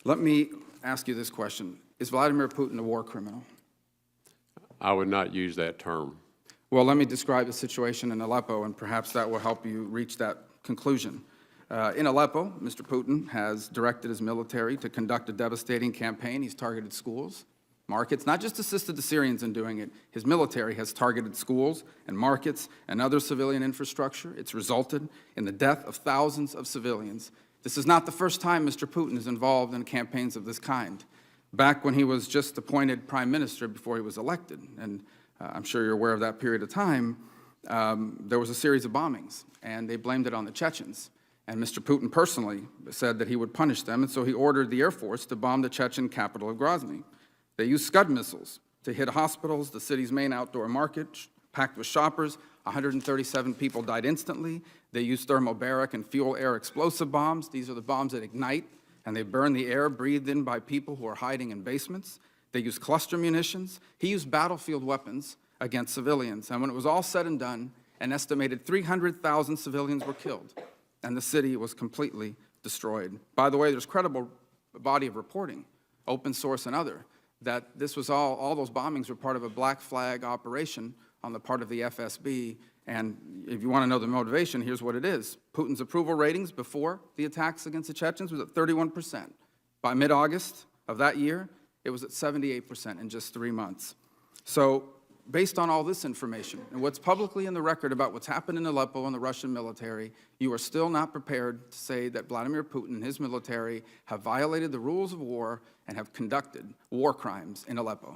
Let me ask you this question. Is Vladimir Putin a war criminal? I would not use that term. Well, let me describe the situation in Aleppo, and perhaps that will help you reach that conclusion. In Aleppo, Mr. Putin has directed his military to conduct a devastating campaign. He's targeted schools, markets, not just assisted the Syrians in doing it. His military has targeted schools and markets and other civilian infrastructure. It's resulted in the death of thousands of civilians. This is not the first time Mr. Putin is involved in campaigns of this kind. Back when he was just appointed prime minister before he was elected, and I'm sure you're aware of that period of time, there was a series of bombings, and they blamed it on the Chechens. And Mr. Putin personally said that he would punish them, and so he ordered the Air Force to bomb the Chechen capital of Grozny. They used Scud missiles to hit hospitals, the city's main outdoor market, packed with shoppers. 137 people died instantly. They used thermobaric and fuel-air explosive bombs. These are the bombs that ignite, and they burn the air breathed in by people who are hiding in basements. They used cluster munitions. He used battlefield weapons against civilians. And when it was all said and done, an estimated 300,000 civilians were killed, and the city was completely destroyed. By the way, there's credible body of reporting, open source and other, that this was all those bombings were part of a black flag operation on the part of the FSB. And if you want to know the motivation, here's what it is. Putin's approval ratings before the attacks against the Chechens was at 31%. By mid-August of that year, it was at 78% in just 3 months. So based on all this information and what's publicly in the record about what's happened in Aleppo and the Russian military, you are still not prepared to say that Vladimir Putin and his military have violated the rules of war and have conducted war crimes in Aleppo.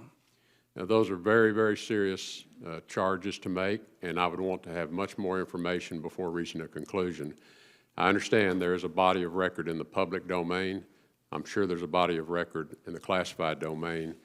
Now, those are very, very serious charges to make, and I would want to have much more information before reaching a conclusion. I understand there is a body of record in the public domain. I'm sure there's a body of record in the classified domain.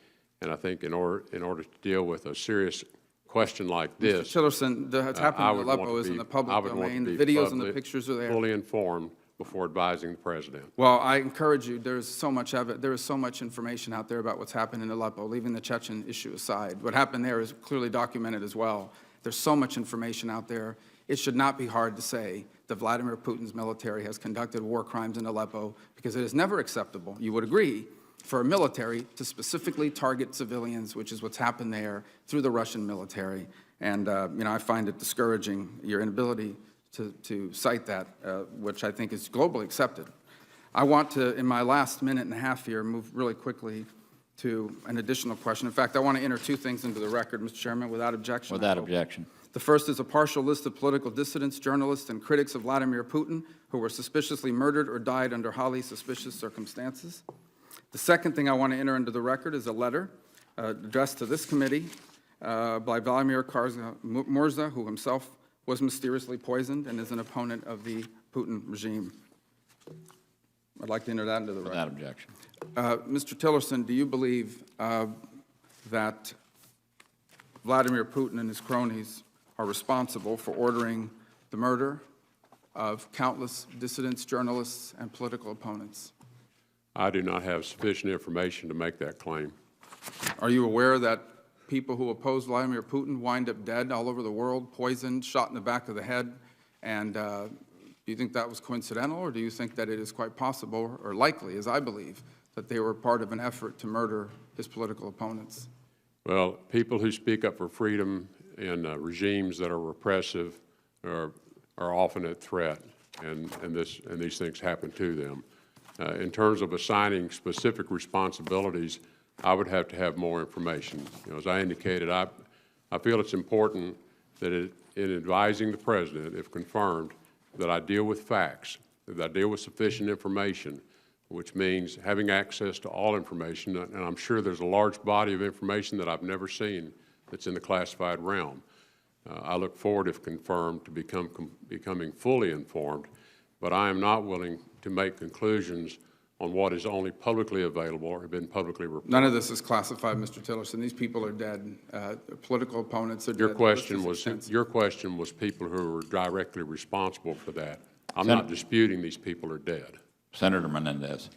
And I think in order to deal with a serious question like this, Mr. Tillerson, what's happened in Aleppo is in the public domain. The videos and the pictures are there. Fully informed before advising the president. Well, I encourage you. There is so much information out there about what's happened in Aleppo, leaving the Chechen issue aside. What happened there is clearly documented as well. There's so much information out there. It should not be hard to say that Vladimir Putin's military has conducted war crimes in Aleppo, because it is never acceptable, you would agree, for a military to specifically target civilians, which is what's happened there through the Russian military. And I find it discouraging, your inability to cite that, which I think is globally accepted. I want to, in my last minute and a half here, move really quickly to an additional question. In fact, I want to enter two things into the record, Mr. Chairman, without objection. Without objection. The first is a partial list of political dissidents, journalists, and critics of Vladimir Putin who were suspiciously murdered or died under highly suspicious circumstances. The second thing I want to enter into the record is a letter addressed to this committee by Vladimir Murza, who himself was mysteriously poisoned and is an opponent of the Putin regime. I'd like to enter that into the record. Without objection. Mr. Tillerson, do you believe that Vladimir Putin and his cronies are responsible for ordering the murder of countless dissidents, journalists, and political opponents? I do not have sufficient information to make that claim. Are you aware that people who oppose Vladimir Putin wind up dead all over the world, poisoned, shot in the back of the head? And do you think that was coincidental, or do you think that it is quite possible, or likely, as I believe, that they were part of an effort to murder his political opponents? Well, people who speak up for freedom in regimes that are repressive are often at threat, and these things happen to them. In terms of assigning specific responsibilities, I would have to have more information. As I indicated, I feel it's important that in advising the president, if confirmed, that I deal with facts, that I deal with sufficient information, which means having access to all information. And I'm sure there's a large body of information that I've never seen that's in the classified realm. I look forward, if confirmed, to becoming fully informed, but I am not willing to make conclusions on what is only publicly available or have been publicly reported. None of this is classified, Mr. Tillerson. These people are dead. Political opponents are dead. Your question was people who were directly responsible for that. I'm not disputing these people are dead. Senator Menendez.